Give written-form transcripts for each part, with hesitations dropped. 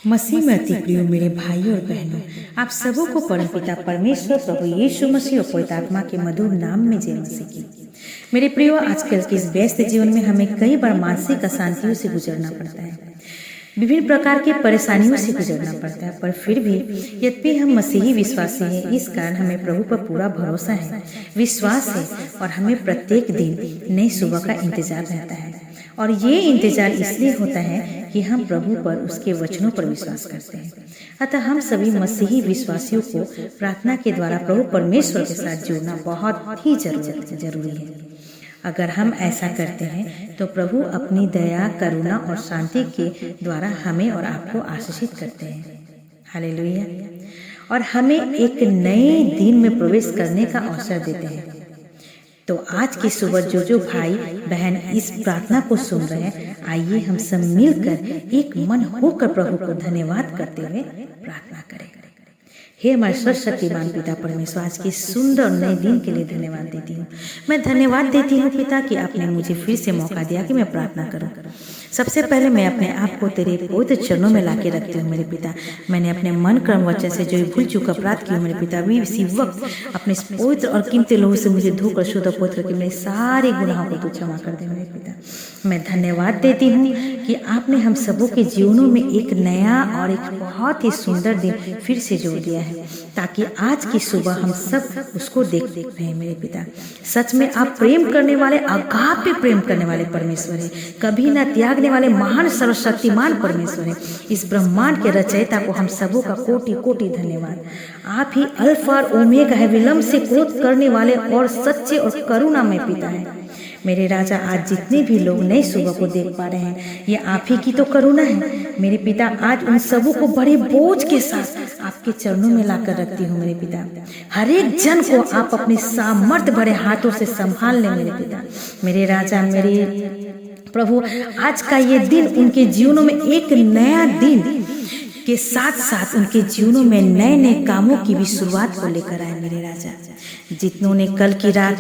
मसीह में अति प्रिय मेरे भाइयों और बहनों, आप सबों को परमपिता परमेश्वर प्रभु यीशु मसीह और पवित्र आत्मा के मधुर नाम में जय मसीह की। मेरे प्रियो, आजकल के इस व्यस्त जीवन में हमें कई बार मानसिक अशांतियों से गुजरना पड़ता है, विभिन्न प्रकार की परेशानियों से गुजरना पड़ता है, पर फिर भी यद्यपि हम मसीही विश्वासी हैं, इस कारण हमें प्रभु पर पूरा भरोसा है, विश्वास है और हमें प्रत्येक दिन नई सुबह का इंतजार रहता है। और ये इंतजार इसलिए होता है कि हम प्रभु पर उसके वचनों पर विश्वास करते हैं। अतः हम सभी मसीही विश्वासियों को प्रार्थना के द्वारा प्रभु परमेश्वर के साथ जुड़ना बहुत ही जरूरी है। अगर हम ऐसा करते हैं तो प्रभु अपनी दया, करुणा और शांति के द्वारा हमें और आपको आशीषित करते हैं। हालेलुया। और हमें एक नए दिन में प्रवेश करने का अवसर देते हैं। तो आज की सुबह जो भाई बहन इस प्रार्थना को सुन रहे हैं, आइए हम सब मिलकर एक मन होकर प्रभु को धन्यवाद करते हुए प्रार्थना करें। हे हमारे सर्वशक्तिमान पिता परमेश्वर, आज के सुंदर नए दिन के लिए धन्यवाद देती हूँ। मैं धन्यवाद देती हूँ पिता कि आपने मुझे फिर से मौका दिया कि मैं प्रार्थना करूँ। सबसे पहले मैं अपने आप को तेरे पवित्र चरणों में लाके रखती हूँ मेरे पिता। मैंने अपने मन कर्म वचन से जो भूल चूक अपराध की मेरे पिता, भी इसी वक्त अपने पवित्र और कीमती लहू से मुझे धोकर शुद्ध पवित्र करके मेरे सारे गुनाहों को तू क्षमा कर दे मेरे पिता। मैं धन्यवाद देती हूँ कि आपने हम सबों के जीवनों में एक नया और एक बहुत ही सुंदर दिन फिर से जोड़ दिया है, ताकि आज की सुबह हम सब उसको देख रहे हैं मेरे पिता। सच में आप प्रेम करने वाले, अगापे प्रेम करने वाले परमेश्वर है, कभी ना त्यागने वाले महान सर्वशक्तिमान परमेश्वर है। इस ब्रह्मांड के रचयिता को हम सबों का कोटि कोटि धन्यवाद। आप ही अल्फा और ओमेगा है, विलंब से क्रोध करने वाले और सच्चे और करुणामय पिता है। मेरे राजा, आज जितने भी लोग नई सुबह को देख पा रहे हैं, ये आप ही की तो करुणा है मेरे पिता। आज उन सबों को बड़े बोझ के साथ आपके चरणों में लाकर रखती हूँ मेरे पिता। हर एक जन को आप अपने सामर्थ्य भरे हाथों से संभाल लें मेरे पिता। मेरे राजा, मेरे प्रभु, आज का ये दिन उनके जीवनों में एक नया दिन के साथ साथ उनके जीवनों में नए नए कामों की भी शुरुआत को लेकर आए मेरे राजा। जितनों ने कल की रात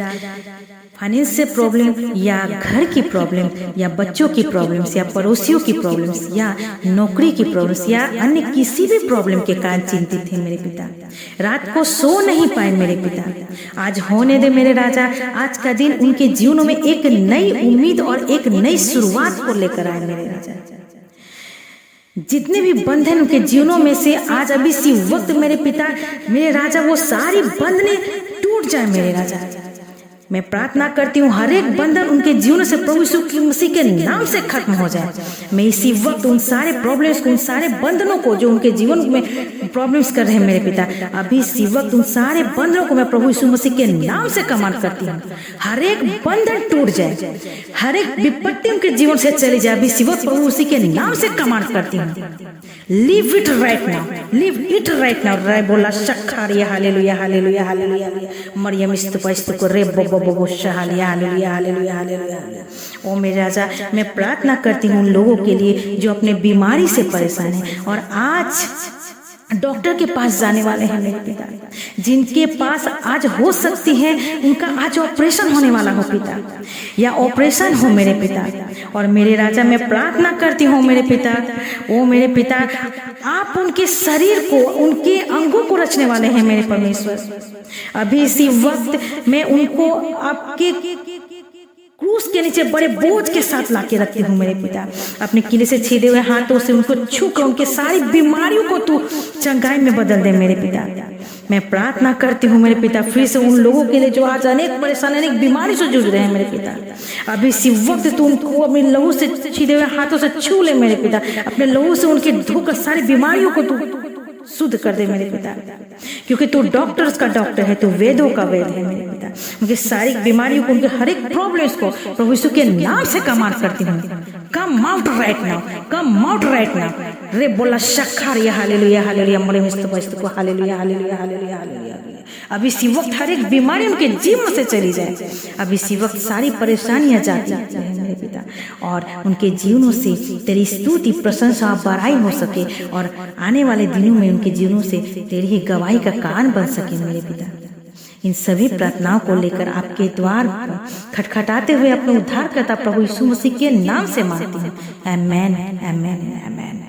फाइनेंशियल प्रॉब्लम या घर की प्रॉब्लम या बच्चों की प्रॉब्लम्स या पड़ोसियों की प्रॉब्लम्स या नौकरी की प्रॉब्लम्स या अन्य किसी भी प्रॉब्लम के कारण चिंतित थे मेरे पिता, रात को सो नहीं पाए मेरे पिता, आज होने दे मेरे राजा। आज का दिन उनके जीवनों में एक नई उम्मीद और एक नई शुरुआत को लेकर आए मेरे राजा। जितने भी बंधन उनके जीवनों में से आज अभी इसी वक्त मेरे पिता, मेरे राजा, वो सारी बंधने टूट जाए मेरे राजा। मैं प्रार्थना करती हूँ हर एक बंधन उनके जीवन से प्रभु यीशु मसीह के नाम से खत्म हो जाए। मैं इसी वक्त उन सारे प्रॉब्लम्स को, उन सारे बंधनों को जो उनके जीवन में प्रॉब्लम्स कर रहे हैं मेरे पिता, अभी इसी वक्त उन सारे बंधनों को मैं प्रभु यीशु मसीह के नाम से कमांड करती हूँ। हर एक बंधन टूट जाए, हर एक विपत्ति उनके जीवन से चली जाए, अभी इसी वक्त प्रभु यीशु के नाम से कमांड करती हूँ। Live it right now, live it right now। राय बोला शक्खारिया, हालेलुया हालेलुया हालेलुया, मरियम स्तुपस्तुको रे बो हालेलुया हालेलुया हालेलुया हालेलुया। ओ मेरे राजा, मैं प्रार्थना करती हूँ लोगों के लिए जो अपने बीमारी से परेशान है और आज डॉक्टर के पास जाने वाले हैं मेरे पिता, जिनके पास आज हो सकती है उनका आज ऑपरेशन होने वाला हो पिता, या ऑपरेशन हो मेरे पिता। और मेरे राजा, मैं प्रार्थना करती हूँ मेरे पिता, ओ मेरे पिता, आप उनके शरीर को, उनके अंगों को रचने वाले हैं मेरे परमेश्वर। अभी इसी वक्त मैं उनको आपके क्रूस के नीचे बड़े बोझ के साथ लाके रखती हूँ मेरे पिता। अपने किले से छीदे हुए हाथों से उनको छू कर उनके सारी बीमारियों को तू चंगाई में बदल दे मेरे पिता। मैं प्रार्थना करती हूँ मेरे पिता फिर से उन लोगों के लिए जो आज अनेक परेशानी, अनेक बीमारी से जूझ रहे हैं मेरे पिता। अभी इसी वक्त तू उनको अपने लहू से छीदे हुए हाथों से छू ले मेरे पिता। अपने लहू से उनके धोकर सारी बीमारियों को तू शुद्ध कर दे मेरे पिता, क्योंकि तू डॉक्टर्स का डॉक्टर है, तू वेदों का वेद है मेरे पिता। उनकी सारी बीमारियों को, उनके हर एक प्रॉब्लम्स को प्रभु यीशु के नाम से कमांड करती हूँ, come out right now, come out right now. रे बोला शक्खारिया, हालेलुया हालेलुया, मरियम स्तुपस्तुको हालेलुया हालेलुया हालेलुया हालेलुया। अब इसी वक्त हर एक बीमारी उनके जीवन से चली जाए। अब इसी वक्त सारी परेशानियां जाती हैं मेरे पिता, और उनके जीवनों से तेरी स्तुति, प्रशंसा, बड़ाई हो सके, और आने वाले दिनों में उनके जीवनों से तेरी ही गवाही का कारण बन सके मेरे पिता। इन सभी प्रार्थनाओं को लेकर आपके द्वार पर खटखटाते हुए अपने उद्धारकर्ता प्रभु यीशु मसीह के नाम से मांगती हूँ। आमेन, आमेन, आमेन।